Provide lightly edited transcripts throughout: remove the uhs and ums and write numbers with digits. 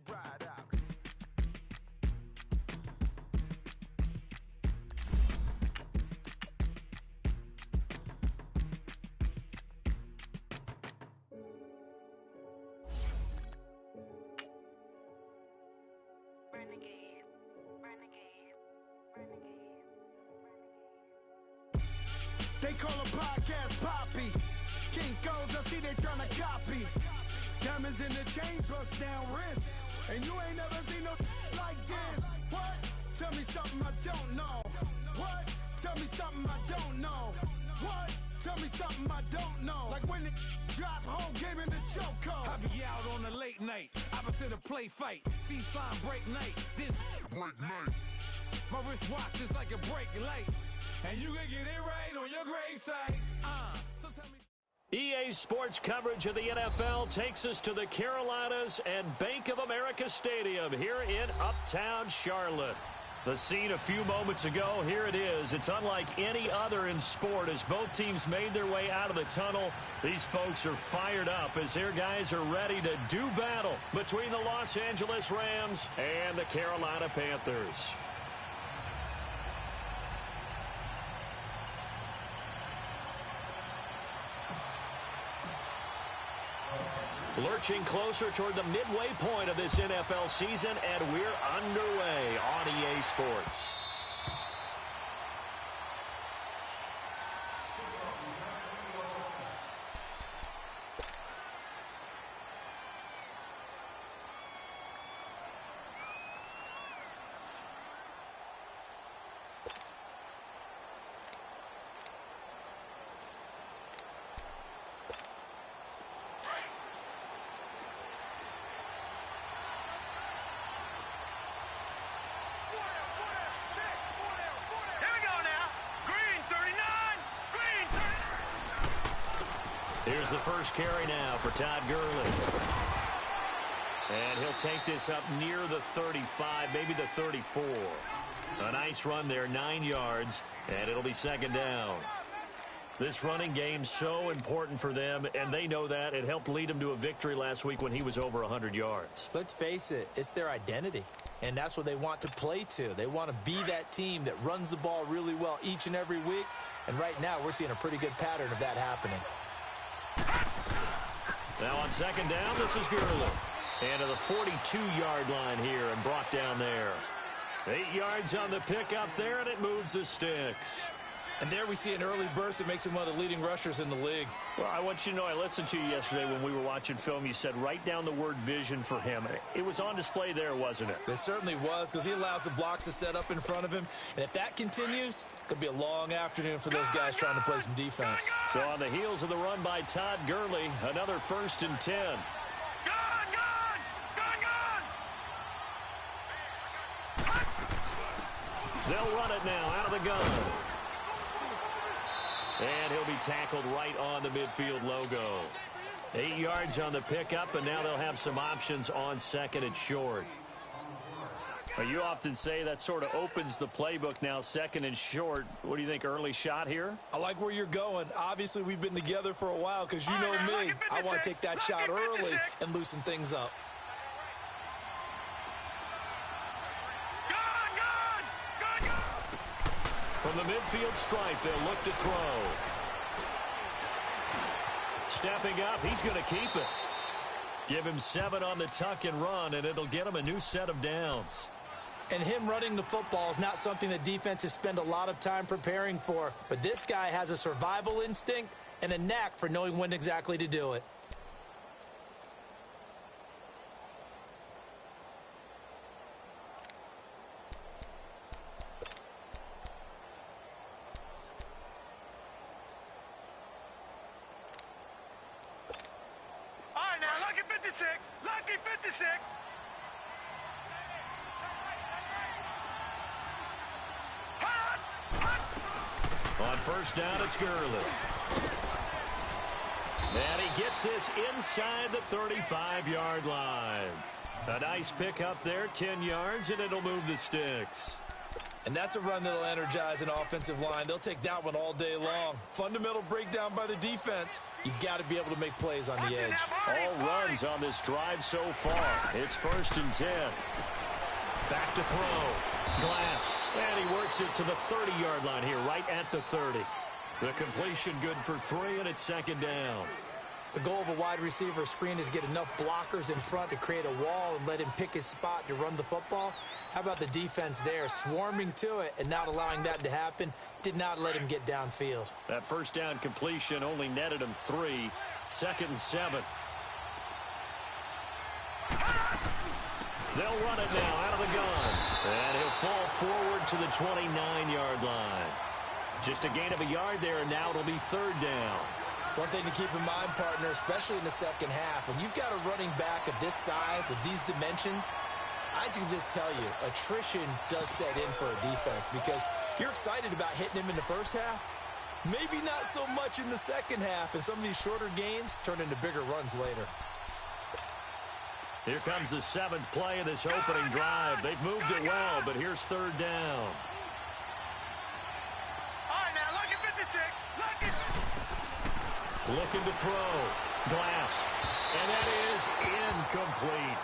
ride out. Renegade, renegade, renegade, renegade. They call a podcast Poppy. Kinkos, I see they tryna copy. Diamonds in the chains, bust down wrists. And you ain't never seen no like this. What? Tell me something I don't know. What? Tell me something I don't know. What? Tell me something I don't know. Like when it drop, whole game in the chokehold. I be out on a late night, opposite a play fight. See sign break night, this break night. My wristwatch is like a break light. And you can get it right on your gravesite. So tell me. EA Sports coverage of the NFL takes us to the Carolinas and Bank of America Stadium here in Uptown Charlotte. The scene a few moments ago, here it is. It's unlike any other in sport as both teams made their way out of the tunnel. These folks are fired up as their guys are ready to do battle between the Los Angeles Rams and the Carolina Panthers. Lurching closer toward the midway point of this NFL season, and we're underway on EA Sports. Here's the first carry now for Todd Gurley. And he'll take this up near the 35, maybe the 34. A nice run there, 9 yards, and it'll be second down. This running game's so important for them, and they know that. It helped lead them to a victory last week when he was over 100 yards. Let's face it, it's their identity, and that's what they want to play to. They want to be that team that runs the ball really well each and every week, and right now we're seeing a pretty good pattern of that happening. Now on second down, this is Gurley. And to the 42-yard line here and brought down there. 8 yards on the pickup there, and it moves the sticks. And there we see an early burst that makes him one of the leading rushers in the league. Well, I want you to know, I listened to you yesterday when we were watching film. You said write down the word vision for him. It was on display there, wasn't it? It certainly was, because he allows the blocks to set up in front of him. And if that continues, it could be a long afternoon for those guys trying to play some defense. So on the heels of the run by Todd Gurley, another 1st and 10. They'll run it now out of the gun. And he'll be tackled right on the midfield logo. 8 yards on the pickup, and now they'll have some options on second and short. Well, you often say that sort of opens the playbook now, second and short. What do you think, early shot here? I like where you're going. Obviously, we've been together for a while because you know me. I want to take that shot early and loosen things up. From the midfield stripe, they'll look to throw. Stepping up, he's going to keep it. Give him 7 on the tuck and run, and it'll get him a new set of downs. And him running the football is not something that defenses spend a lot of time preparing for. But this guy has a survival instinct and a knack for knowing when exactly to do it. Lucky 56. On first down, it's Gurley. And he gets this inside the 35-yard line. A nice pick up there, 10 yards, and it'll move the sticks. And that's a run that'll energize an offensive line. They'll take that one all day long. Fundamental breakdown by the defense. You've got to be able to make plays on the edge. All runs on this drive so far. It's 1st and 10. Back to throw. Glass. And he works it to the 30-yard line here, right at the 30. The completion good for 3, and it's 2nd down. The goal of a wide receiver screen is get enough blockers in front to create a wall and let him pick his spot to run the football. How about the defense there, swarming to it and not allowing that to happen? Did not let him get downfield. That 1st down completion only netted him 3. 2nd and 7. They'll run it now out of the gun. And he'll fall forward to the 29-yard line. Just a gain of a yard there, and now it'll be 3rd down. One thing to keep in mind, partner, especially in the second half, when you've got a running back of this size, of these dimensions, I can just tell you, attrition does set in for a defense because you're excited about hitting him in the first half. Maybe not so much in the second half, and some of these shorter gains turn into bigger runs later. Here comes the 7th play of this opening drive. They've moved it well, but here's 3rd down. All right, now, look at 56. Look at... Looking to throw. Glass. And that is incomplete.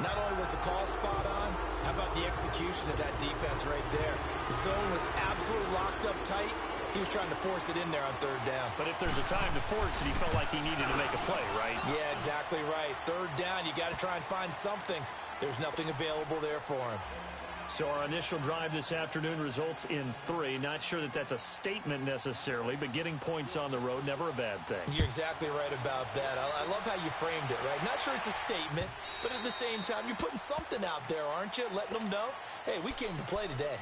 Not only was the call spot on, how about the execution of that defense right there? The zone was absolutely locked up tight. He was trying to force it in there on 3rd down. But if there's a time to force it, he felt like he needed to make a play, right? Yeah, exactly right. 3rd down, you got to try and find something. There's nothing available there for him. So our initial drive this afternoon results in 3. Not sure that that's a statement necessarily, but getting points on the road, never a bad thing. You're exactly right about that. I love how you framed it, right? Not sure it's a statement, but at the same time, you're putting something out there, aren't you? Letting them know, hey, we came to play today.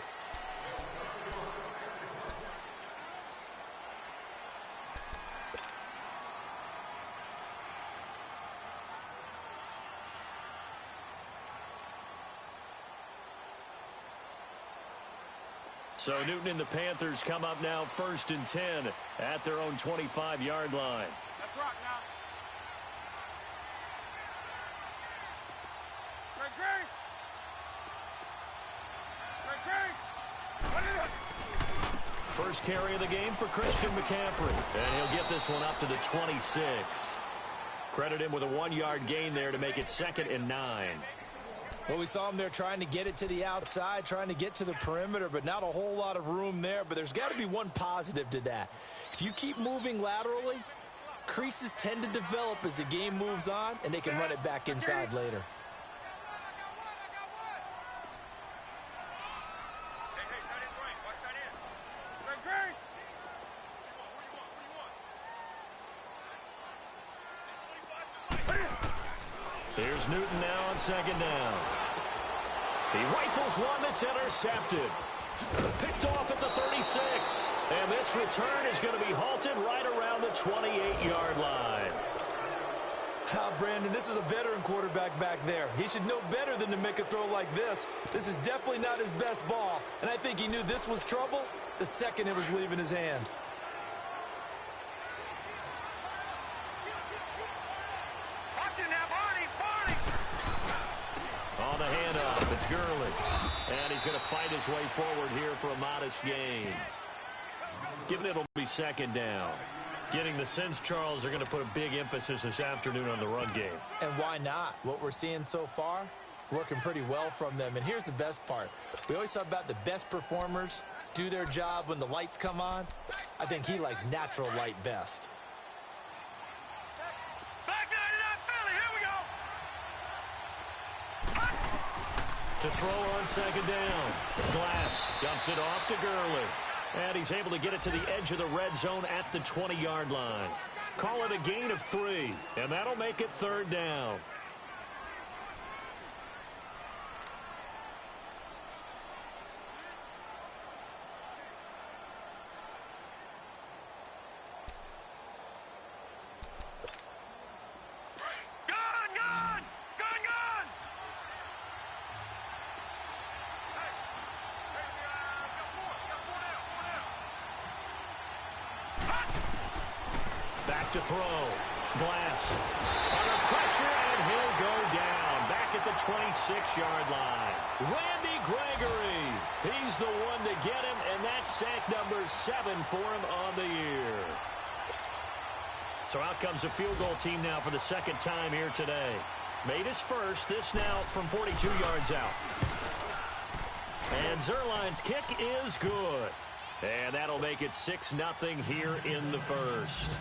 So Newton and the Panthers come up now 1st and 10 at their own 25-yard line. Let's rock now. First carry of the game for Christian McCaffrey. And he'll get this one up to the 26. Credit him with a 1-yard gain there to make it 2nd and 9. Well, we saw him there trying to get it to the outside, trying to get to the perimeter, but not a whole lot of room there. But there's got to be one positive to that. If you keep moving laterally, creases tend to develop as the game moves on, and they can run it back inside later. Here's Newton now on 2nd down. He rifles one that's intercepted. Picked off at the 36. And this return is going to be halted right around the 28-yard line. Brandon, this is a veteran quarterback back there. He should know better than to make a throw like this. This is definitely not his best ball. And I think he knew this was trouble the second it was leaving his hand. On the handoff, it's Gurley. And he's going to fight his way forward here for a modest gain. Given it'll be 2nd down. Getting the sense, Charles, are going to put a big emphasis this afternoon on the run game. And why not? What we're seeing so far is working pretty well from them. And here's the best part. We always talk about the best performers do their job when the lights come on. I think he likes natural light best. To throw on 2nd down. Glass dumps it off to Gurley. And he's able to get it to the edge of the red zone at the 20-yard line. Call it a gain of 3, and that'll make it 3rd down. To throw. Glass under pressure, and he'll go down. Back at the 26-yard line. Randy Gregory. He's the one to get him, and that's sack number 7 for him on the year. So out comes a field goal team now for the second time here today. Made his first, this now from 42 yards out. And Zerline's kick is good. And that'll make it 6-0 here in the first.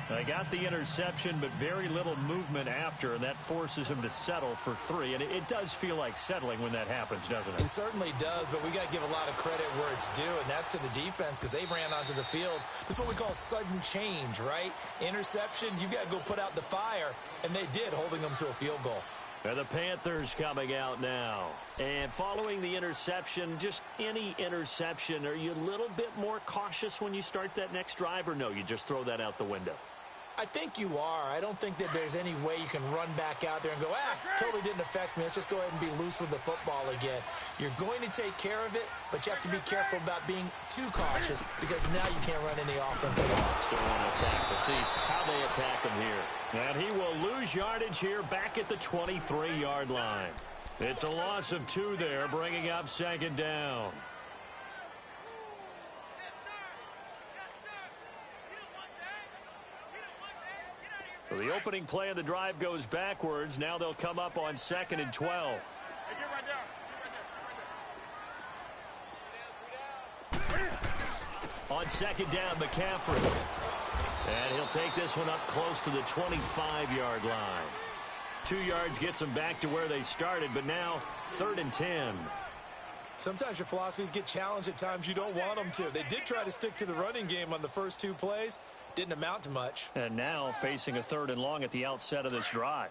They got the interception, but very little movement after, and that forces him to settle for 3. And it does feel like settling when that happens, doesn't it? It certainly does, but we got to give a lot of credit where it's due, and that's to the defense because they ran onto the field. This is what we call sudden change, right? Interception, you got to go put out the fire, and they did, holding them to a field goal. And the Panthers coming out now. And following the interception, just any interception, are you a little bit more cautious when you start that next drive, or no, you just throw that out the window? I think you are. I don't think that there's any way you can run back out there and go, totally didn't affect me. Let's just go ahead and be loose with the football again. You're going to take care of it, but you have to be careful about being too cautious because now you can't run any offense at all. Still want to attack. We'll see how they attack him here. And he will lose yardage here back at the 23-yard line. It's a loss of 2 there, bringing up second down. So the opening play of the drive goes backwards. Now they'll come up on 2nd and 12. On 2nd down, McCaffrey. And he'll take this one up close to the 25-yard line. 2 yards gets them back to where they started, but now 3rd and 10. Sometimes your philosophies get challenged at times you don't want them to. They did try to stick to the running game on the first 2 plays. Didn't amount to much. And now facing a 3rd and long at the outset of this drive.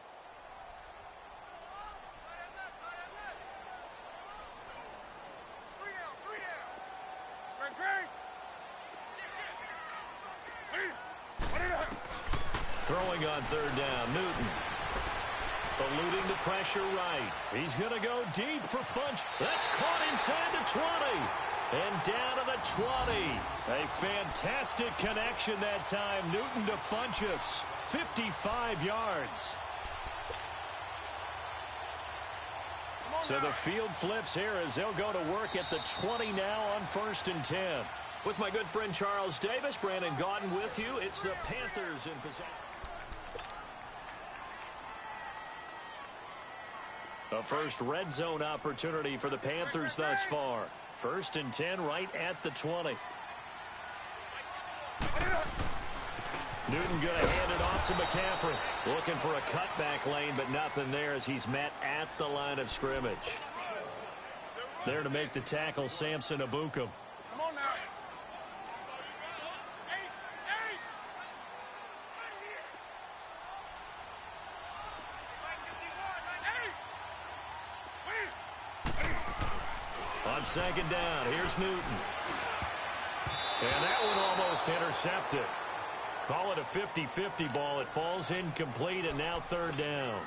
Throwing on 3rd down, Newton. Eluding the pressure right. He's going to go deep for Funch. That's caught inside the 20. And down to the 20. A fantastic connection that time. Newton to Funchess. 55 yards. So the field flips here as they'll go to work at the 20 now on 1st and 10. With my good friend Charles Davis, Brandon Gaudin with you. It's the Panthers in possession. A first red zone opportunity for the Panthers thus far. 1st and 10 right at the 20. Newton going to hand it off to McCaffrey. Looking for a cutback lane, but nothing there as he's met at the line of scrimmage. There to make the tackle, Samson Abukum. Come on now. On 2nd down, here's Newton. And that one almost intercepted. Call it a 50-50 ball. It falls incomplete, and now 3rd down.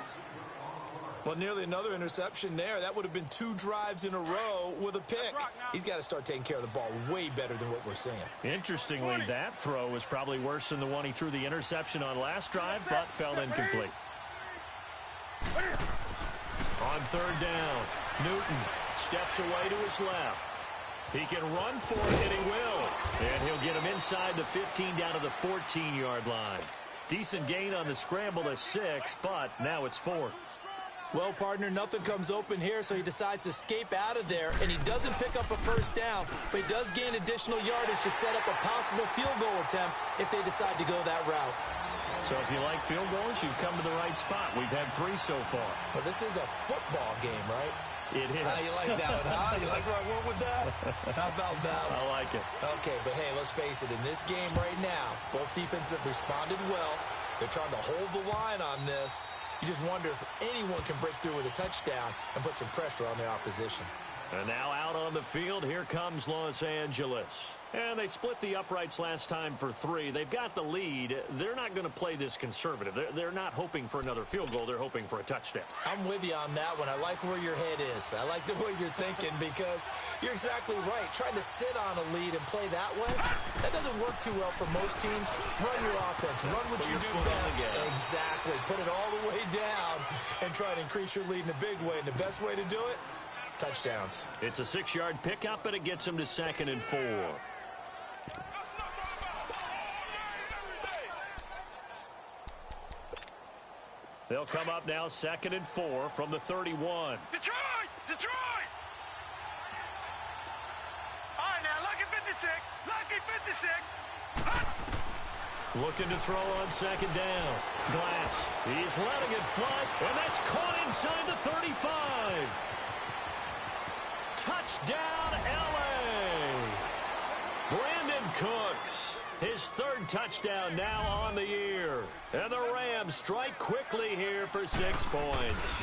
Well, nearly another interception there. That would have been 2 drives in a row with a pick. He's got to start taking care of the ball way better than what we're seeing. Interestingly, that throw was probably worse than the one he threw the interception on last drive, but fell incomplete. On 3rd down, Newton steps away to his left. He can run for it, and he will. And he'll get him inside the 15 down to the 14-yard line. Decent gain on the scramble to 6, but now it's 4th. Well, partner, nothing comes open here, so he decides to escape out of there, and he doesn't pick up a 1st down, but he does gain additional yardage to set up a possible field goal attempt if they decide to go that route. So if you like field goals, you've come to the right spot. We've had 3 so far. Well, this is a football game, right? It is. You like that one, huh? You like where I went with that? How about that one? I like it. Okay, but hey, let's face it. In this game right now, both defenses have responded well. They're trying to hold the line on this. You just wonder if anyone can break through with a touchdown and put some pressure on their opposition. And now out on the field, here comes Los Angeles. And they split the uprights last time for 3. They've got the lead. They're not going to play this conservative. They're not hoping for another field goal. They're hoping for a touchdown. I'm with you on that one. I like where your head is. I like the way you're thinking because you're exactly right. Trying to sit on a lead and play that way, that doesn't work too well for most teams. Run your offense. Run what you do best. Exactly. Put it all the way down and try to increase your lead in a big way. And the best way to do it, touchdowns. It's a 6-yard pickup, and it gets them to 2nd and 4. They'll come up now 2nd and 4 from the 31. Detroit! Detroit! All right, now, lucky 56. Lucky 56. Looking to throw on 2nd down. Glass. He's letting it fly, and that's caught inside the 35. Touchdown, L.A. Brandon Cooks. His 3rd touchdown now on the year. And the Rams strike quickly here for 6 points.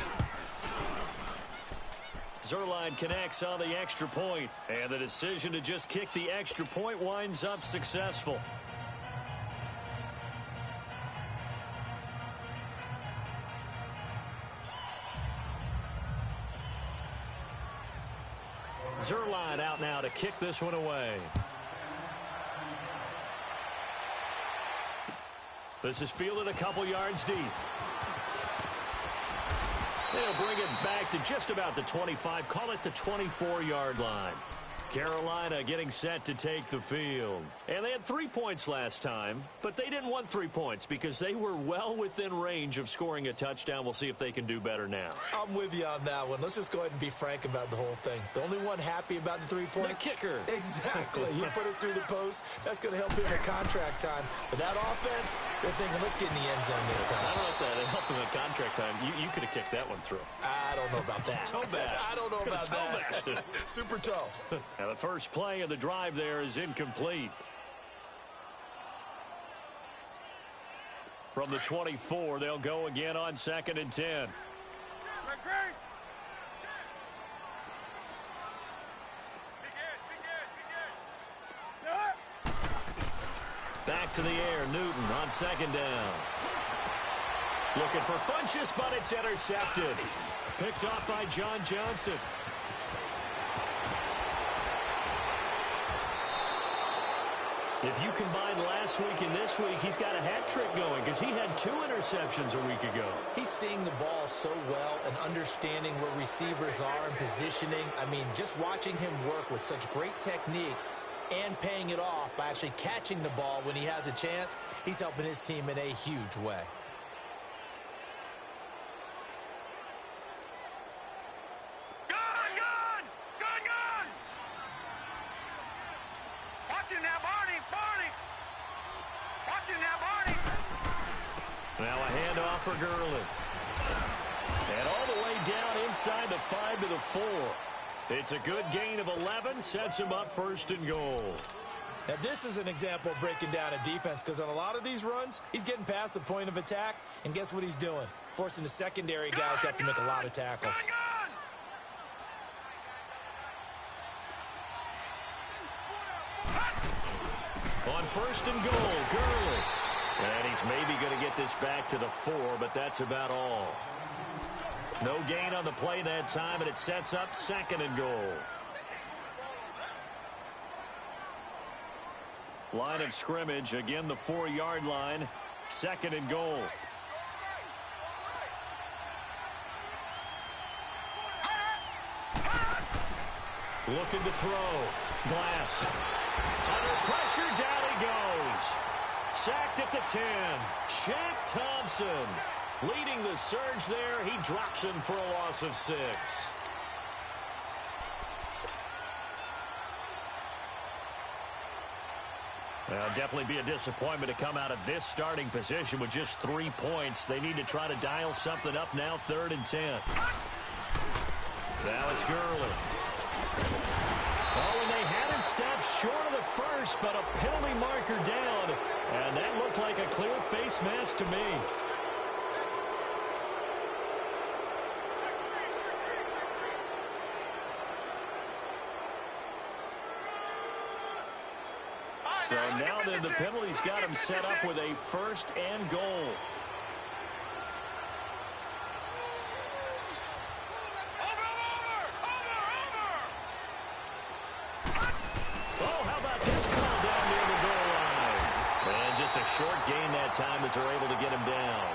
Zerline connects on the extra point, and the decision to just kick the extra point winds up successful. Zerline out now to kick this one away. This is fielded a couple yards deep. They'll bring it back to just about the 25. Call it the 24-yard line. Carolina getting set to take the field. And they had 3 points last time, but they didn't want 3 points because they were well within range of scoring a touchdown. We'll see if they can do better now. I'm with you on that one. Let's just go ahead and be frank about the whole thing. The only one happy about the 3-point? The kicker. Exactly. He put it through the post. That's going to help him in contract time. But that offense, they're thinking, let's get in the end zone this time. I don't know if that helped him in contract time. You could have kicked that one through. I don't know about that. Toe bash. I don't know about that. Toe Super toe. Now, the first play of the drive there is incomplete. From the 24, they'll go again on 2nd and 10. Back to the air, Newton on 2nd down. Looking for Funchess, but it's intercepted. Picked off by John Johnson. If you combine last week and this week, he's got a hat trick going because he had 2 interceptions a week ago. He's seeing the ball so well and understanding where receivers are and positioning. I mean, just watching him work with such great technique and paying it off by actually catching the ball when he has a chance, he's helping his team in a huge way. Now a handoff for Gurley. And all the way down inside the 5 to the 4. It's a good gain of 11, sets him up 1st and goal. Now this is an example of breaking down a defense because on a lot of these runs, he's getting past the point of attack, and guess what he's doing? Forcing the secondary guys to have to make a lot of tackles. On 1st and goal, Gurley. And he's maybe going to get this back to the 4, but that's about all. No gain on the play that time, and it sets up 2nd and goal. Line of scrimmage, again the 4-yard line, 2nd and goal. Looking to throw. Glass. Under pressure, down he goes. Sacked at the 10. Shaq Thompson leading the surge there. He drops him for a loss of 6. Well, definitely be a disappointment to come out of this starting position with just 3 points. They need to try to dial something up now, 3rd and 10. Now it's Gurley. Oh, and they had him stopped short of the first, but a penalty marker down. And that looked like a clear face mask to me. So now then the penalty's got him set up with a first and goal. Oh, how about this call down near the goal line? And just a short gain that time as they're able to get him down.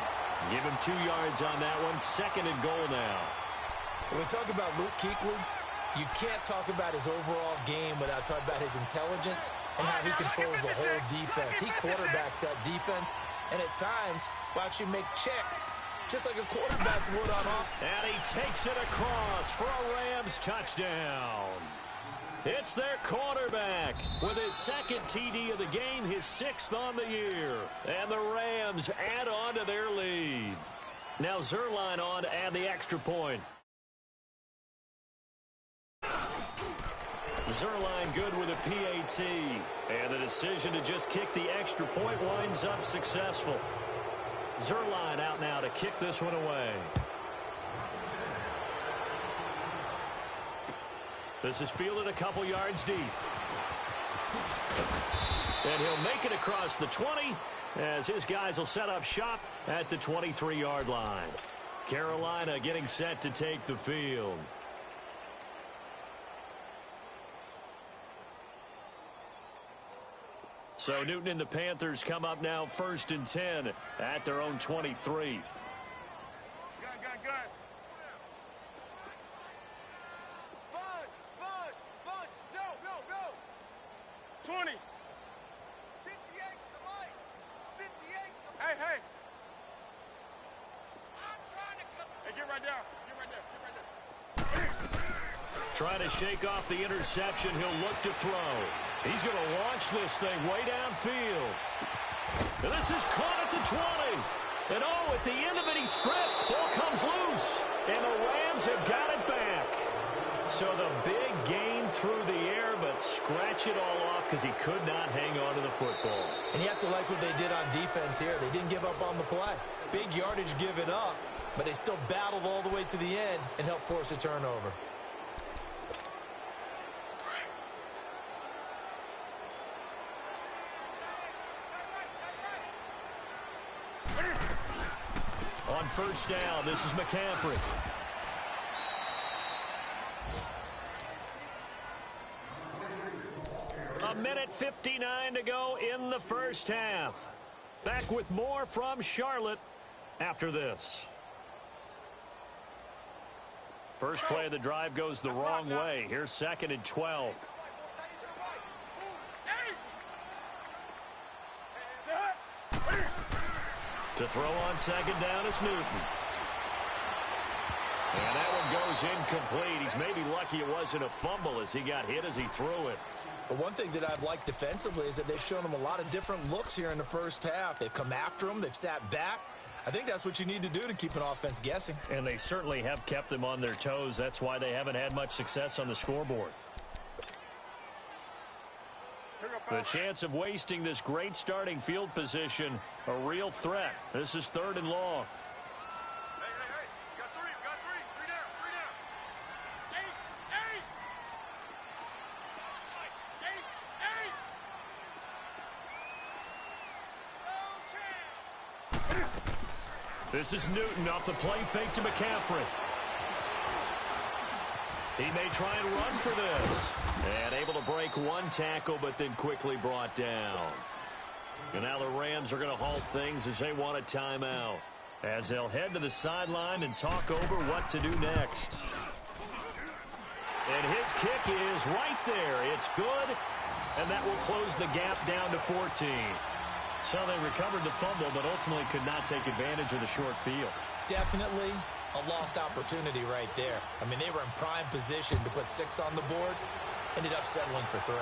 Give him 2 yards on that one. Second and goal now. When we talk about Luke Kuechly, you can't talk about his overall game without talking about his intelligence and how he controls the whole defense. He quarterbacks that defense, and at times will actually make checks, just like a quarterback would on off. And he takes it across for a Rams touchdown. It's their quarterback with his second TD of the game, his 6th on the year. And the Rams add on to their lead. Now Zerline on to add the extra point. Zerline good with a PAT. And the decision to just kick the extra point winds up successful. Zerline out now to kick this one away. This is fielded a couple yards deep. And he'll make it across the 20 as his guys will set up shop at the 23-yard line. Carolina getting set to take the field. So Newton and the Panthers come up now 1st and 10 at their own 23. Good. Go. 20. 58 to the light. 58. Hey. I'm trying to come. Hey, get right there. Trying to shake off the interception. He'll look to throw. He's going to launch this thing way downfield. And this is caught at the 20. And at the end of it, he stripped. Ball comes loose. And the Rams have got it back. So the big gain through the air, but scratch it all off because he could not hang on to the football. And you have to like what they did on defense here. They didn't give up on the play. Big yardage given up, but they still battled all the way to the end and helped force a turnover. On first down, this is McCaffrey. A minute 59 to go in the first half. Back with more from Charlotte after this. First play of the drive goes the wrong way. Here's 2nd and 12. To throw on 2nd down is Newton. And that one goes incomplete. He's maybe lucky it wasn't a fumble as he got hit as he threw it. But one thing that I've liked defensively is that they've shown him a lot of different looks here in the first half. They've come after him. They've sat back. I think that's what you need to do to keep an offense guessing. And they certainly have kept them on their toes. That's why they haven't had much success on the scoreboard. The chance of wasting this great starting field position, a real threat. This is 3rd and long. Hey. We got three. Three down. 8. This is Newton off the play fake to McCaffrey. He may try and run for this. And able to break one tackle, but then quickly brought down. And now the Rams are going to halt things as they want a timeout. As they'll head to the sideline and talk over what to do next. And his kick is right there. It's good. And that will close the gap down to 14. So they recovered the fumble, but ultimately could not take advantage of the short field. Definitely a lost opportunity right there. I mean, they were in prime position to put 6 on the board. Ended up settling for 3.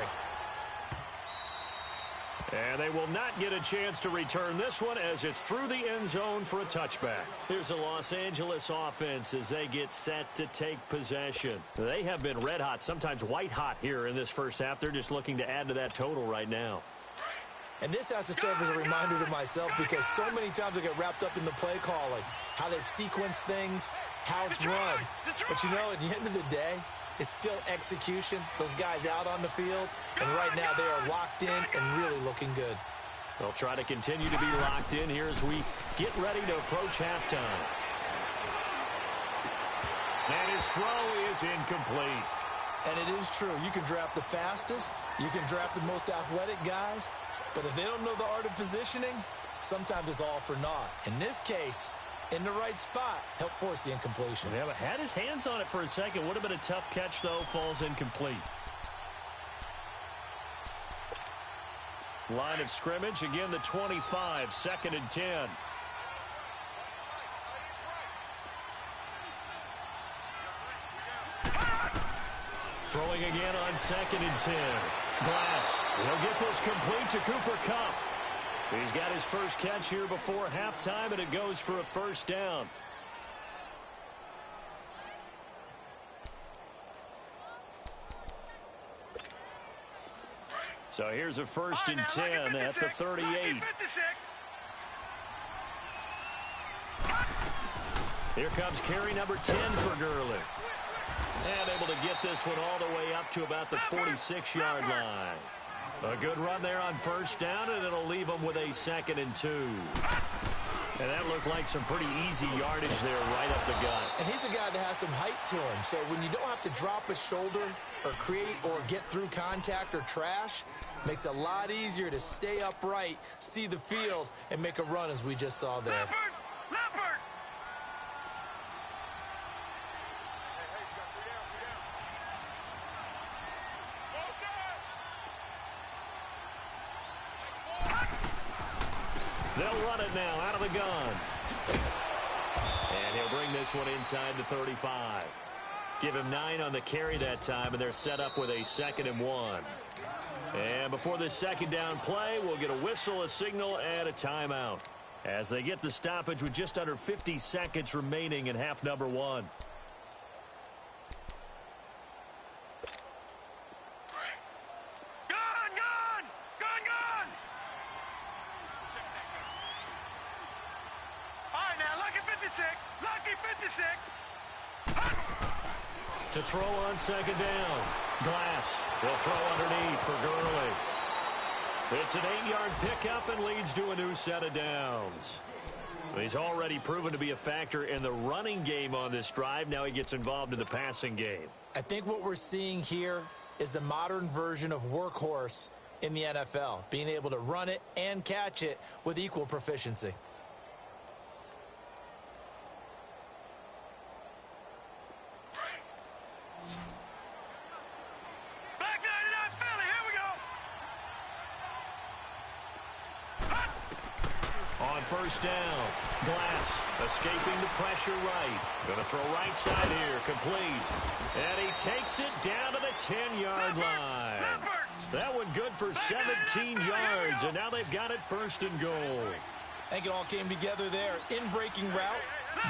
And they will not get a chance to return this one as it's through the end zone for a touchback. Here's a Los Angeles offense as they get set to take possession. They have been red hot, sometimes white hot here in this first half. They're just looking to add to that total right now. And this has to serve as a reminder to myself because so many times I get wrapped up in the play calling, how they've sequenced things, how it's run. But, you know, at the end of the day, is still execution. Those guys out on the field, and right now they are locked in and really looking good. They'll try to continue to be locked in here as we get ready to approach halftime. And his throw is incomplete. And it is true. You can draft the fastest. You can draft the most athletic guys. But if they don't know the art of positioning, sometimes it's all for naught. In this case, in the right spot, help force the incompletion. Yeah, but had his hands on it for a second. Would have been a tough catch, though. Falls incomplete. Line of scrimmage. Again, the 25. 2nd and 10. Throwing again on 2nd and 10. Glass. He'll get this complete to Cooper Kupp. He's got his first catch here before halftime, and it goes for a first down. So here's a 1st and 10 at the 38. Here comes carry number 10 for Gurley. And able to get this one all the way up to about the 46-yard line. A good run there on first down, and it'll leave them with a 2nd and 2. And that looked like some pretty easy yardage there right up the gut. And he's a guy that has some height to him. So when you don't have to drop a shoulder or create or get through contact or trash, makes it a lot easier to stay upright, see the field, and make a run as we just saw there. Leopard! They'll run it now out of the gun. And he'll bring this one inside the 35. Give him 9 on the carry that time, and they're set up with a 2nd and 1. And before this second down play, we'll get a whistle, a signal, and a timeout as they get the stoppage with just under 50 seconds remaining in half number 1. To throw on 2nd down. Glass will throw underneath for Gurley. It's an 8-yard pickup and leads to a new set of downs. He's already proven to be a factor in the running game on this drive. Now he gets involved in the passing game. I think what we're seeing here is the modern version of workhorse in the NFL, being able to run it and catch it with equal proficiency. First down. Glass escaping the pressure right. Going to throw right side here. Complete. And he takes it down to the 10-yard line. That one good for 17 yards. And now they've got it 1st and goal. I think it all came together there. In-breaking route.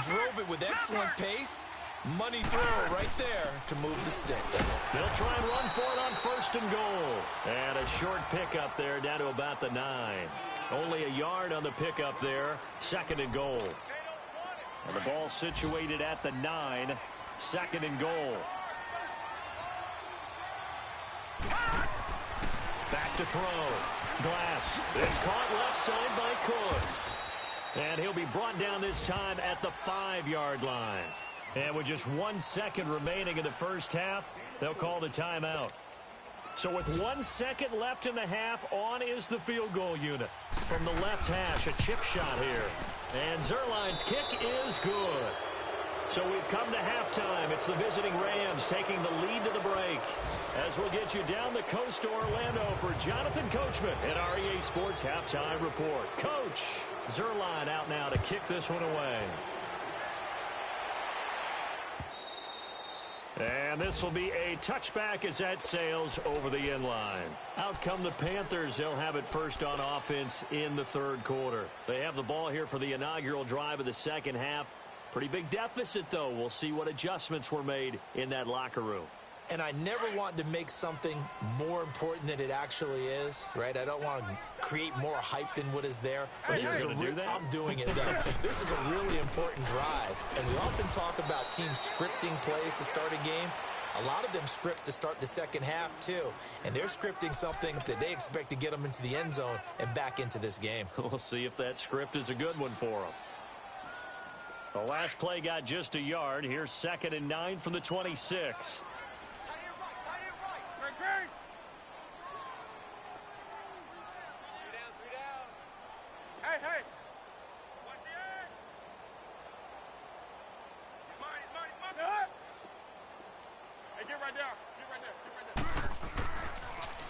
Drove it with excellent pace. Money throw right there to move the sticks. They'll try and run for it on 1st and goal. And a short pickup there down to about the 9. Only a yard on the pickup there. 2nd and goal. And the ball situated at the 9. 2nd and goal. Back to throw. Glass. It's caught left side by Cooks. And he'll be brought down this time at the 5-yard line. And with just 1 second remaining in the first half, they'll call the timeout. So with 1 second left in the half, on is the field goal unit. From the left hash, a chip shot here. And Zerline's kick is good. So we've come to halftime. It's the visiting Rams taking the lead to the break. As we'll get you down the coast to Orlando for Jonathan Coachman at our EA Sports Halftime Report. Coach, Zerline out now to kick this one away. And this will be a touchback as that sails over the end line. Out come the Panthers. They'll have it first on offense in the 3rd quarter. They have the ball here for the inaugural drive of the second half. Pretty big deficit, though. We'll see what adjustments were made in that locker room. And I never want to make something more important than it actually is, right? I don't want to create more hype than what is there. But this is I'm doing it, though. This is a really important drive. And we often talk about teams scripting plays to start a game. A lot of them script to start the second half, too. And they're scripting something that they expect to get them into the end zone and back into this game. We'll see if that script is a good one for them. The last play got just a yard. Here's 2nd and 9 from the 26.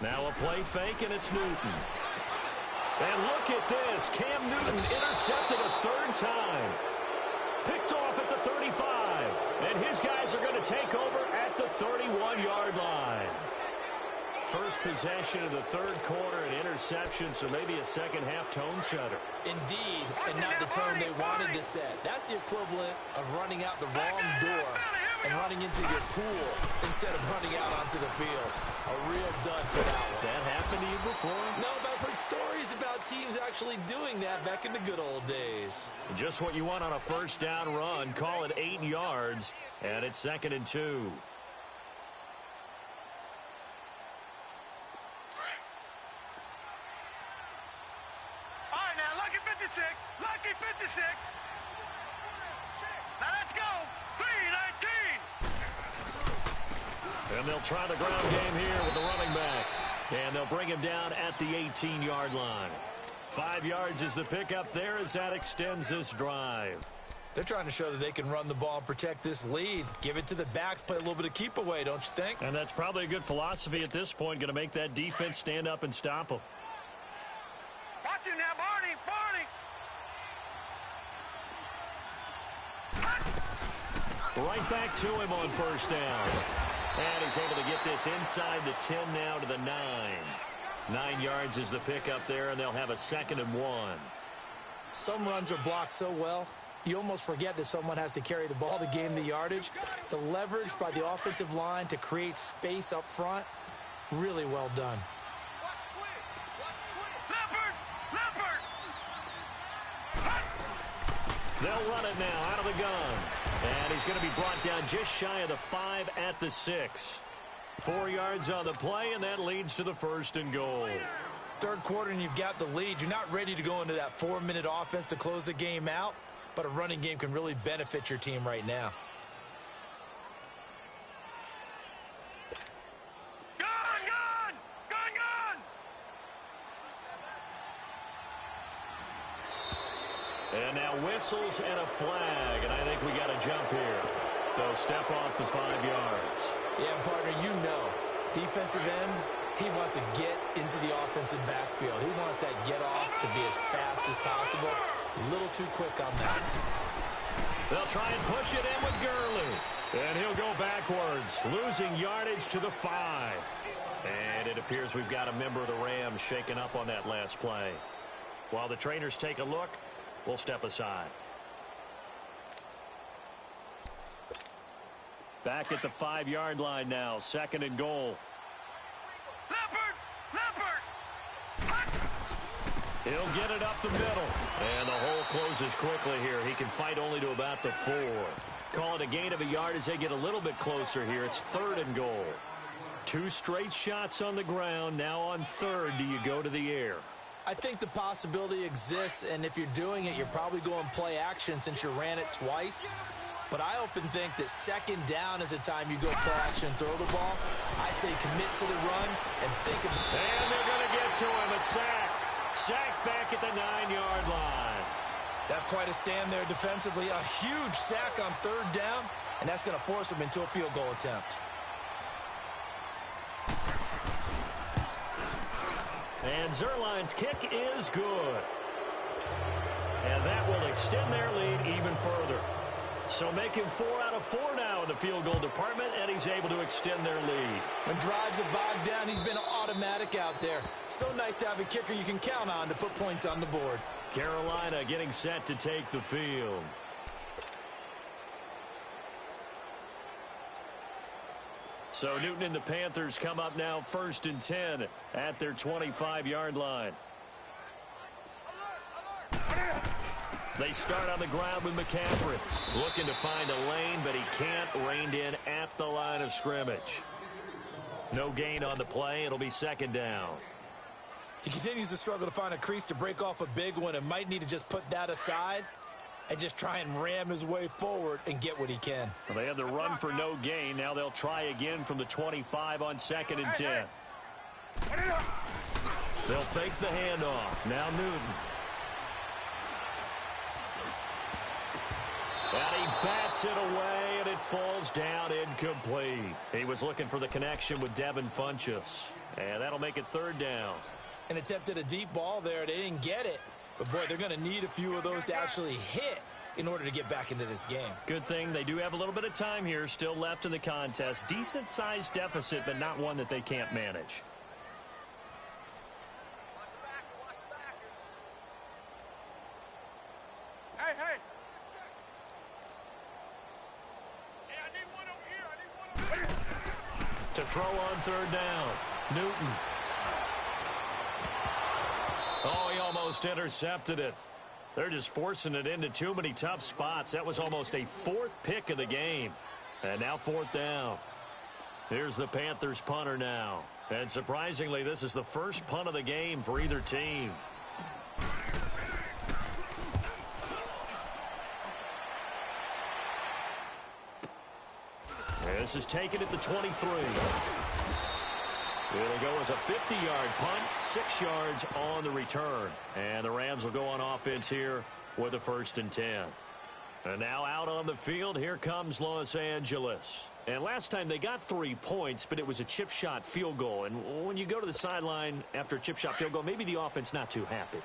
Now a play fake, and it's Newton. And look at this. Cam Newton intercepted a 3rd time. Picked off at the 35. And his guys are going to take over at the 31-yard line. First possession of the 3rd quarter, an interception, so maybe a second-half tone setter. Indeed, and not the tone they wanted to set. That's the equivalent of running out the wrong door and running into your pool instead of running out onto the field. A real dud for that one. Has that happened to you before? No, but I've heard stories about teams actually doing that back in the good old days. Just what you want on a first down run. Call it 8 yards, and it's 2nd and 2. Lucky 56. Now let's go. 3-19. And they'll try the ground game here with the running back. And they'll bring him down at the 18-yard line. 5 yards is the pickup there as that extends this drive. They're trying to show that they can run the ball and protect this lead. Give it to the backs, play a little bit of keep away, don't you think? And that's probably a good philosophy at this point. Going to make that defense stand up and stop them. Watch him now, Barney. Right back to him on first down. And he's able to get this inside the 10 now to the 9. 9 yards is the pickup there, and they'll have a 2nd and 1. Some runs are blocked so well, you almost forget that someone has to carry the ball to gain the yardage. The leverage by the offensive line to create space up front, really well done. They'll run it now out of the gun. And he's going to be brought down just shy of the 5 at the 6. 4 yards on the play, and that leads to the 1st and goal. 3rd quarter, and you've got the lead. You're not ready to go into that 4-minute offense to close the game out, but a running game can really benefit your team right now. And now whistles and a flag, and I think we got a jump here. They'll step off the 5 yards. Yeah, partner, you know, defensive end, he wants to get into the offensive backfield. He wants that get off to be as fast as possible. A little too quick on that. They'll try and push it in with Gurley. And he'll go backwards, losing yardage to the 5. And it appears we've got a member of the Rams shaken up on that last play. While the trainers take a look, we'll step aside. Back at the 5-yard line now. 2nd and goal. He'll get it up the middle. And the hole closes quickly here. He can fight only to about the 4. Call it a gain of a yard as they get a little bit closer here. It's 3rd and goal. 2 straight shots on the ground. Now on 3rd, do you go to the air? I think the possibility exists, and if you're doing it, you're probably going play action since you ran it twice. But I often think that 2nd down is a time you go play action and throw the ball. I say commit to the run and think of it. And they're going to get to him. A sack. Sack back at the 9-yard line. That's quite a stand there defensively. A huge sack on 3rd down, and that's going to force him into a field goal attempt. And Zerline's kick is good. And that will extend their lead even further. So making 4 out of 4 now in the field goal department, and he's able to extend their lead. When drives are bogged down, he's been automatic out there. So nice to have a kicker you can count on to put points on the board. Carolina getting set to take the field. So Newton and the Panthers come up now 1st and 10 at their 25-yard line. They start on the ground with McCaffrey. Looking to find a lane, but he can't. Reined in at the line of scrimmage. No gain on the play. It'll be second down. He continues to struggle to find a crease to break off a big one and might need to just put that aside and just try and ram his way forward and get what he can. Well, they had the run for no gain. Now they'll try again from the 25 on 2nd and 10. They'll fake the handoff. Now Newton. And he bats it away, and it falls down incomplete. He was looking for the connection with Devin Funchess. And that'll make it 3rd down. And attempted a deep ball there. They didn't get it. But, boy, they're going to need a few of those to actually hit in order to get back into this game. Good thing they do have a little bit of time here still left in the contest. Decent-sized deficit, but not one that they can't manage. To throw on 3rd down. Newton. Oh, he almost intercepted it. They're just forcing it into too many tough spots. That was almost a 4th pick of the game. And now 4th down. Here's the Panthers punter now. And surprisingly, this is the first punt of the game for either team. This is taken at the 23. It'll go as a 50-yard punt, 6 yards on the return. And the Rams will go on offense here with a 1st and 10. And now out on the field, here comes Los Angeles. And last time they got 3 points, but it was a chip shot field goal. And when you go to the sideline after a chip shot field goal, maybe the offense not too happy.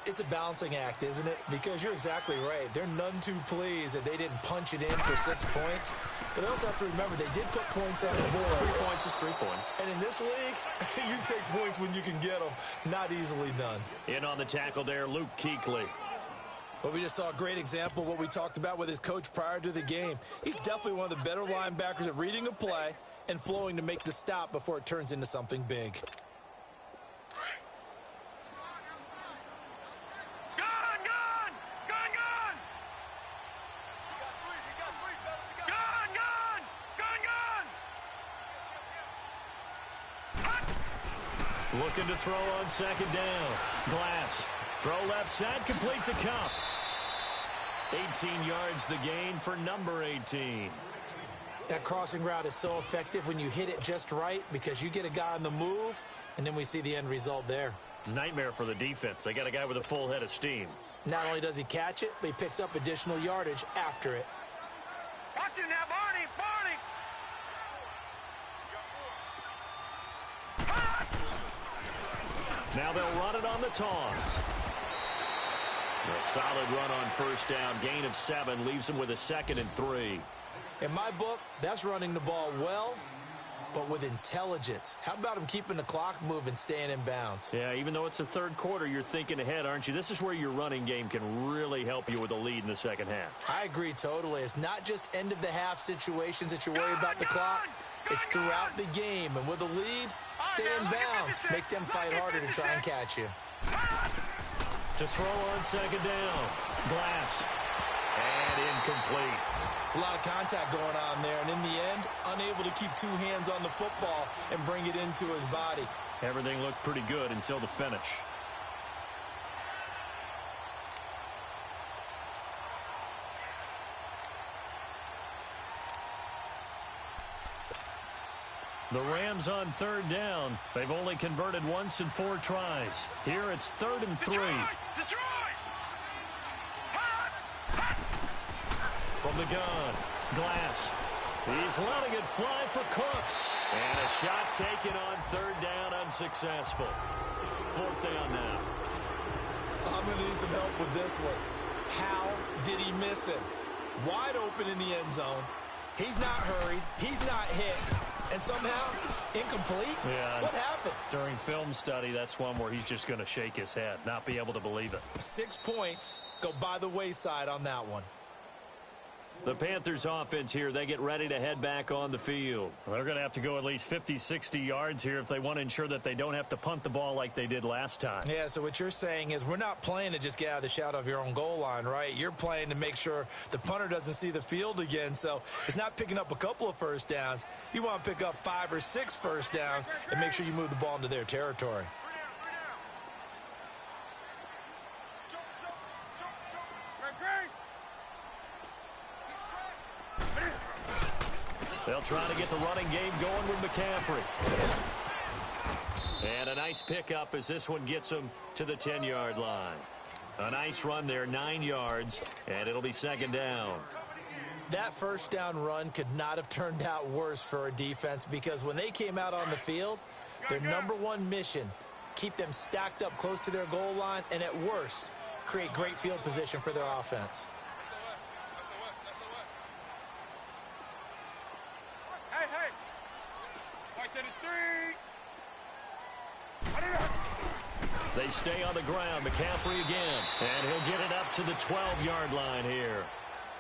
It's a balancing act, isn't it? Because you're exactly right. They're none too pleased that they didn't punch it in for 6 points. But they also have to remember they did put points on the board. 3 points is 3 points. And in this league, you take points when you can get them. Not easily done. In on the tackle there, Luke Kuechly. But we just saw a great example of what we talked about with his coach prior to the game. He's definitely one of the better linebackers at reading a play and flowing to make the stop before it turns into something big. Looking to throw on 2nd down. Glass. Throw left side, complete to Cup. 18 yards the gain for number 18. That crossing route is so effective when you hit it just right because you get a guy on the move, and then we see the end result there. It's a nightmare for the defense. They got a guy with a full head of steam. Not only does he catch it, but he picks up additional yardage after it. Watch it now, Barney! Barney! Now they'll run it on the toss. A solid run on 1st down. Gain of 7 leaves them with a 2nd and 3. In my book, that's running the ball well, but with intelligence. How about him keeping the clock moving, staying in bounds? Yeah, even though it's the 3rd quarter, you're thinking ahead, aren't you? This is where your running game can really help you with a lead in the 2nd half. I agree totally. It's not just end-of-the-half situations that you worry about the clock. It's throughout the game. And with a lead, stay in bounds. Make them fight harder to try and catch you. To throw on 2nd down. Glass. And incomplete. It's a lot of contact going on there. And in the end, unable to keep 2 hands on the football and bring it into his body. Everything looked pretty good until the finish. The Rams on 3rd down. They've only converted once in 4 tries. Here it's 3rd and 3. Detroit! From the gun, Glass. He's letting it fly for Cooks. And a shot taken on 3rd down, unsuccessful. 4th down now. I'm going to need some help with this one. How did he miss him? Wide open in the end zone. He's not hurried. He's not hit. And somehow, incomplete? Yeah. What happened? During film study, that's one where he's just going to shake his head, not be able to believe it. 6 points go by the wayside on that one. The Panthers offense here, they get ready to head back on the field. Well, they're going to have to go at least 50, 60 yards here if they want to ensure that they don't have to punt the ball like they did last time. Yeah, so what you're saying is we're not playing to just get out of the shadow of your own goal line, right? You're playing to make sure the punter doesn't see the field again. So it's not picking up a couple of first downs. You want to pick up 5 or 6 first downs and make sure you move the ball into their territory. They'll try to get the running game going with McCaffrey. And a nice pickup as this one gets him to the 10-yard line. A nice run there, 9 yards, and it'll be second down. That first down run could not have turned out worse for a defense because when they came out on the field, their number one mission, keep them stacked up close to their goal line, and at worst, create great field position for their offense. They stay on the ground. McCaffrey again. And he'll get it up to the 12-yard line here.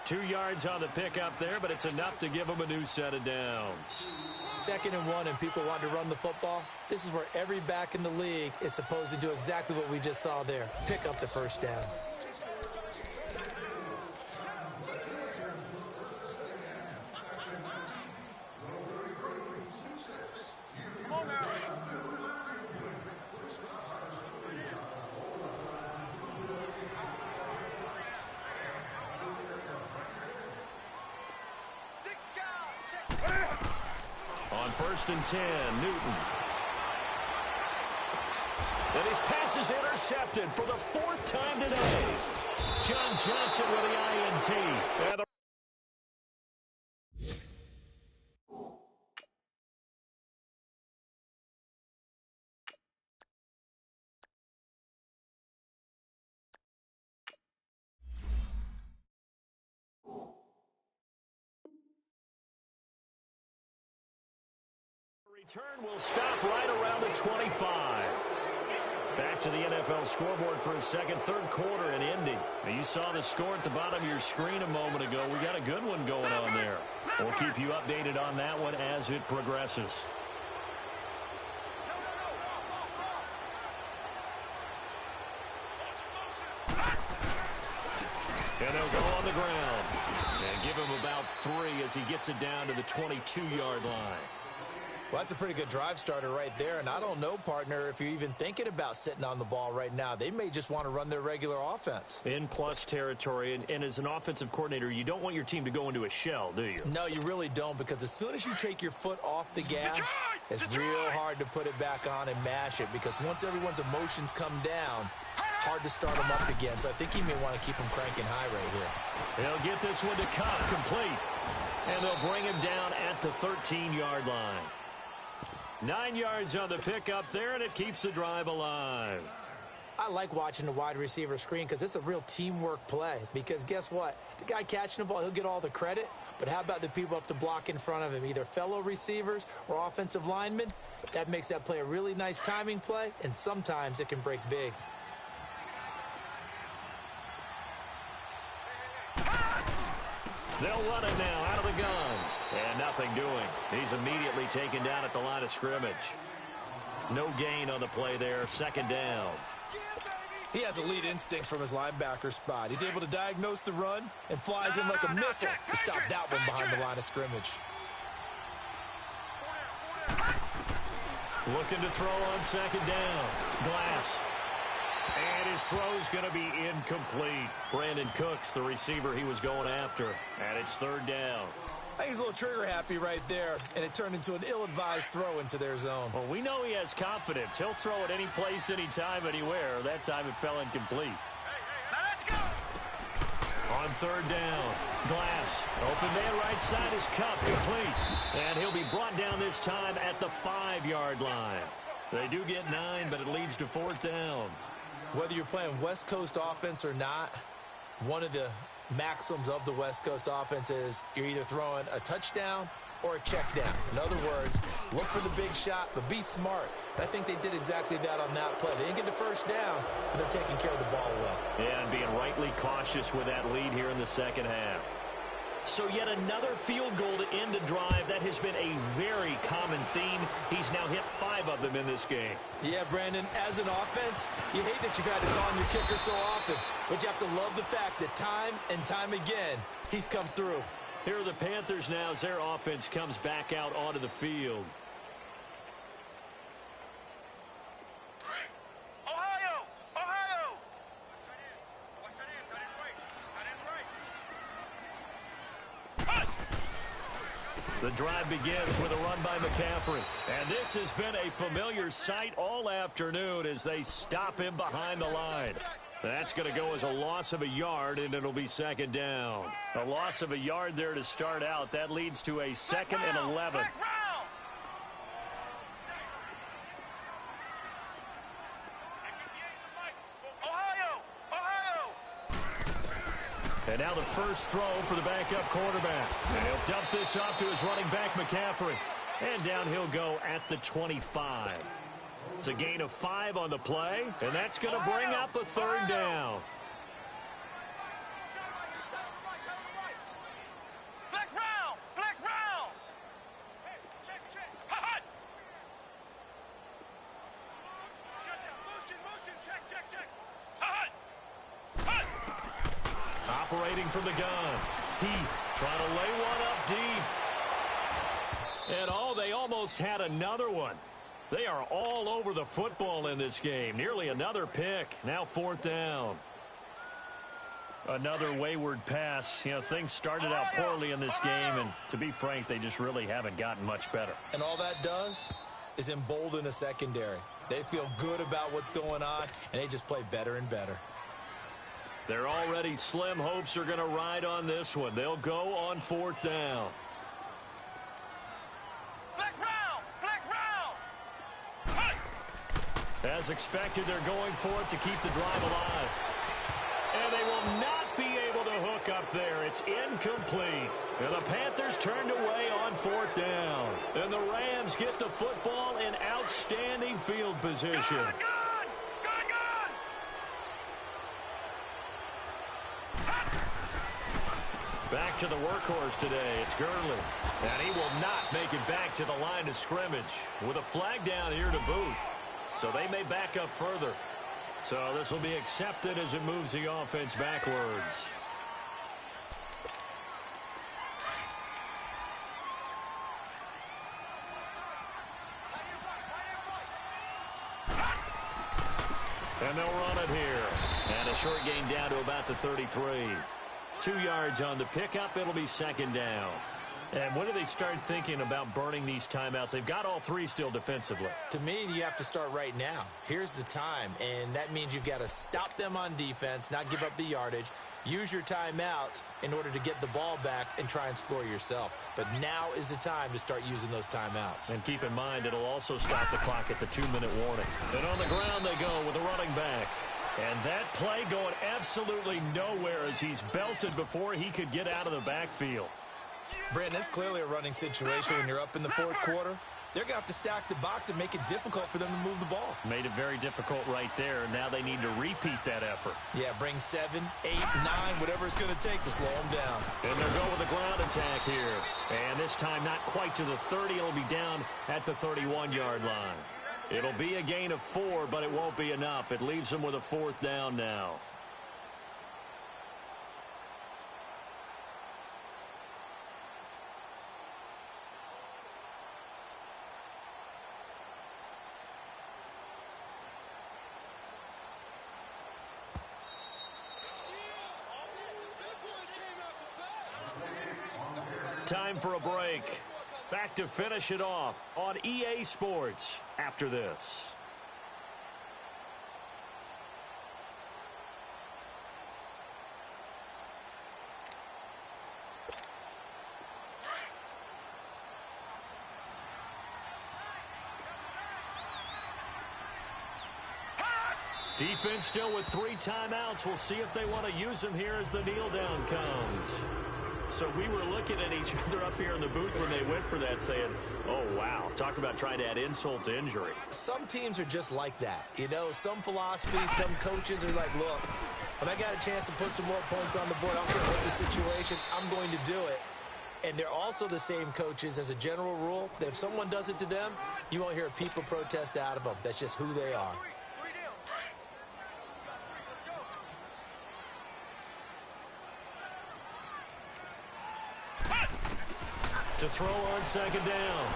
2 yards on the pickup there, but it's enough to give them a new set of downs. 2nd and 1 and people want to run the football. This is where every back in the league is supposed to do exactly what we just saw there. Pick up the first down. On 1st and 10, Newton. And his pass is intercepted for the 4th time today. John Johnson with the INT. And the return will stop right around the 25. Back to the NFL scoreboard for a second, 3rd quarter in Indy. Now you saw the score at the bottom of your screen a moment ago. We got a good one going on there. We'll keep you updated on that one as it progresses. And they'll go on the ground and give him about 3 as he gets it down to the 22-yard line. Well, that's a pretty good drive starter right there, and I don't know, partner, if you're even thinking about sitting on the ball right now. They may just want to run their regular offense. In plus territory, and as an offensive coordinator, you don't want your team to go into a shell, do you? No, you really don't, because as soon as you take your foot off the gas, it's real hard to put it back on and mash it, because once everyone's emotions come down, hard to start them up again. So I think he may want to keep them cranking high right here. They'll get this one to Cup complete, and they'll bring him down at the 13-yard line. 9 yards on the pickup there, and it keeps the drive alive. I like watching the wide receiver screen because it's a real teamwork play. Because guess what? The guy catching the ball, he'll get all the credit. But how about the people up to block in front of him, either fellow receivers or offensive linemen? That makes that play a really nice timing play, and sometimes it can break big. They'll run it now out of the gun. And nothing doing. He's immediately taken down at the line of scrimmage. No gain on the play there. 2nd down. He has elite instincts from his linebacker spot. He's able to diagnose the run and flies in like a missile to stop that one behind the line of scrimmage. Looking to throw on 2nd down. Glass. And his throw's going to be incomplete. Brandon Cooks, the receiver he was going after. And it's 3rd down. I think he's a little trigger happy right there, and it turned into an ill-advised throw into their zone. Well, we know he has confidence. He'll throw it any place, anytime, anywhere. That time it fell incomplete. Now let's go. On 3rd down, Glass. Open man right side is Cup complete. And he'll be brought down this time at the 5-yard line. They do get 9, but it leads to 4th down. Whether you're playing West Coast offense or not, one of the maxims of the West Coast offense is you're either throwing a touchdown or a check down. In other words, look for the big shot, but be smart. And I think they did exactly that on that play. They didn't get the first down, but they're taking care of the ball well. Yeah, and being rightly cautious with that lead here in the 2nd half. So yet another field goal to end a drive. That has been a very common theme. He's now hit 5 of them in this game. Yeah, Brandon, as an offense, you hate that you've had to call on your kicker so often, but you have to love the fact that time and time again, he's come through. Here are the Panthers now as their offense comes back out onto the field. Ohio! Ohio! The drive begins with a run by McCaffrey. And this has been a familiar sight all afternoon as they stop him behind the line. That's going to go as a loss of a yard, and it'll be second down. A loss of a yard there to start out. That leads to a 2nd and 11. And now the first throw for the backup quarterback. And he'll dump this off to his running back, McCaffrey. And down he'll go at the 25. It's a gain of 5 on the play, and that's going to bring up a 3rd down. Flex round! Flex round! Hey, check, check. Hot! Shut down. Motion, check, check, check. Hot! Hot! Operating from the gun. Heath trying to lay one up deep. And they almost had another one. They are all over the football in this game. Nearly another pick. Now 4th down. Another wayward pass. You know, things started out poorly in this game, and to be frank, they just really haven't gotten much better. And all that does is embolden a secondary. They feel good about what's going on, and they just play better and better. Their already slim hopes are going to ride on this one. They'll go on 4th down. Flex round! Flex round! As expected, they're going for it to keep the drive alive. And they will not be able to hook up there. It's incomplete. And the Panthers turned away on 4th down. And the Rams get the football in outstanding field position. Good! Back to the workhorse today. It's Gurley. And he will not make it back to the line of scrimmage with a flag down here to boot. So they may back up further. So this will be accepted as it moves the offense backwards. And they'll run it here. And a short gain down to about the 33. 2 yards on the pickup. It'll be 2nd down. And when do they start thinking about burning these timeouts? They've got all 3 still defensively. To me, you have to start right now. Here's the time, and that means you've got to stop them on defense, not give up the yardage, use your timeouts in order to get the ball back and try and score yourself. But now is the time to start using those timeouts. And keep in mind, it'll also stop the clock at the 2-minute warning. And on the ground they go with a running back. And that play going absolutely nowhere as he's belted before he could get out of the backfield. Brandon, it's clearly a running situation when you're up in the 4th quarter. They're going to have to stack the box and make it difficult for them to move the ball. Made it very difficult right there. Now they need to repeat that effort. Yeah, bring 7, 8, 9, whatever it's going to take to slow them down. And they'll go with a ground attack here. And this time not quite to the 30. It'll be down at the 31-yard line. It'll be a gain of 4, but it won't be enough. It leaves them with a 4th down now. Time for a break. Back to finish it off on EA Sports after this. Defense still with 3 timeouts. We'll see if they want to use them here as the kneel down comes. So we were looking at each other up here in the booth when they went for that saying, oh, wow, talk about trying to add insult to injury. Some teams are just like that. You know, some philosophies, some coaches are like, look, when I got a chance to put some more points on the board, I don't care what the situation, I'm going to do it. And they're also the same coaches as a general rule that if someone does it to them, you won't hear a people protest out of them. That's just who they are. To throw on second down.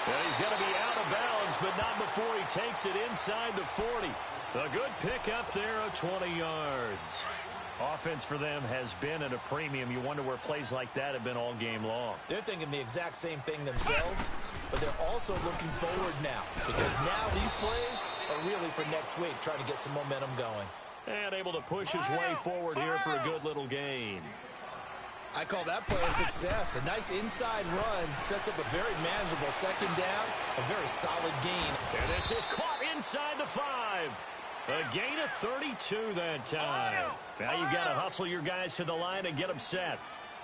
And he's going to be out of bounds, but not before he takes it inside the 40. A good pick up there of 20 yards. Offense for them has been at a premium. You wonder where plays like that have been all game long. They're thinking the exact same thing themselves, but they're also looking forward now because now these plays are really for next week, trying to get some momentum going. And able to push his way forward here for a good little gain. I call that play a success. A nice inside run sets up a very manageable second down, a very solid gain. And this is caught inside the 5. A gain of 32 that time. Now you've got to hustle your guys to the line and get them set.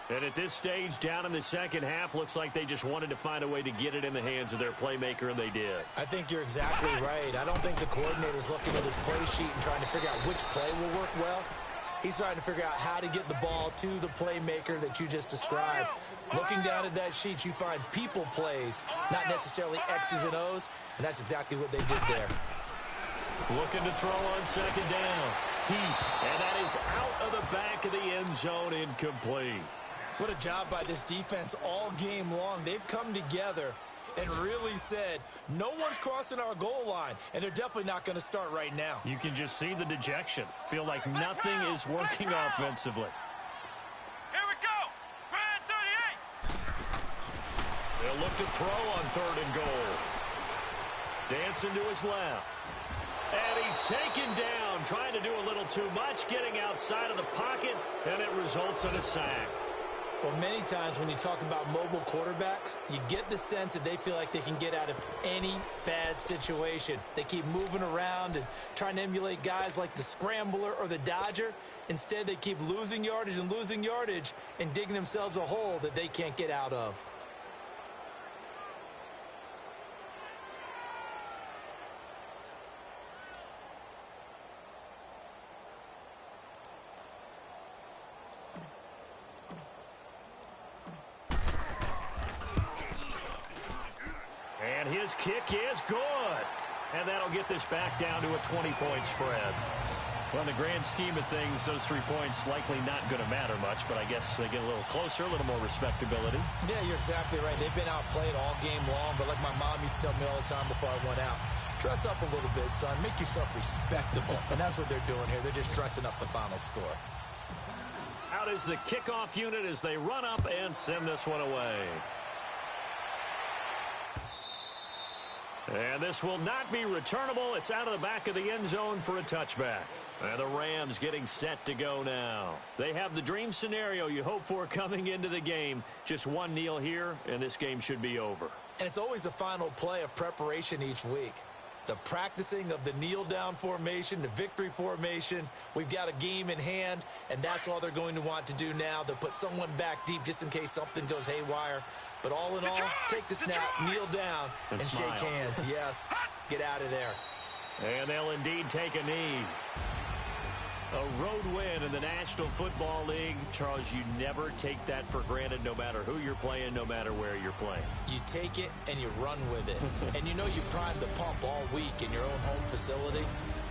And at this stage, down in the second half, looks like they just wanted to find a way to get it in the hands of their playmaker, and they did. I think you're exactly right. I don't think the coordinator's looking at his play sheet and trying to figure out which play will work well. He's trying to figure out how to get the ball to the playmaker that you just described. Looking down at that sheet, you find people plays, not necessarily X's and O's, and that's exactly what they did there. Looking to throw on second down. And that is out of the back of the end zone, incomplete. What a job by this defense all game long. They've come together and really said, no one's crossing our goal line, and they're definitely not going to start right now. You can just see the dejection. Feel like nothing is working offensively. Here we go. Grand 38. They'll look to throw on 3rd and goal. Dancing to his left. And he's taken down, trying to do a little too much, getting outside of the pocket, and it results in a sack. Well, many times when you talk about mobile quarterbacks, you get the sense that they feel like they can get out of any bad situation. They keep moving around and trying to emulate guys like the scrambler or the dodger. Instead, they keep losing yardage and digging themselves a hole that they can't get out of. And his kick is good. And that'll get this back down to a 20-point spread. Well, in the grand scheme of things, those 3 points likely not going to matter much, but I guess they get a little closer, a little more respectability. Yeah, you're exactly right. They've been outplayed all game long, but like my mom used to tell me all the time before I went out, dress up a little bit, son. Make yourself respectable. And that's what they're doing here. They're just dressing up the final score. Out is the kickoff unit as they run up and send this one away. And this will not be returnable. It's out of the back of the end zone for a touchback. And the Rams getting set to go now. They have the dream scenario you hope for coming into the game. Just one kneel here, and this game should be over. And it's always the final play of preparation each week. The practicing of the kneel-down formation, the victory formation. We've got a game in hand, and that's all they're going to want to do now. They'll put someone back deep just in case something goes haywire. But all in all, take the snap, kneel down, and shake hands. Yes, get out of there. And they'll indeed take a knee. A road win in the National Football League. Charles, you never take that for granted no matter who you're playing, no matter where you're playing. You take it and you run with it. And you know you primed the pump all week in your own home facility.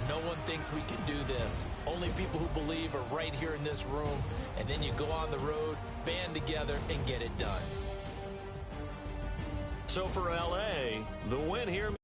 No one thinks we can do this. Only people who believe are right here in this room. And then you go on the road, band together, and get it done. So for L.A., the win here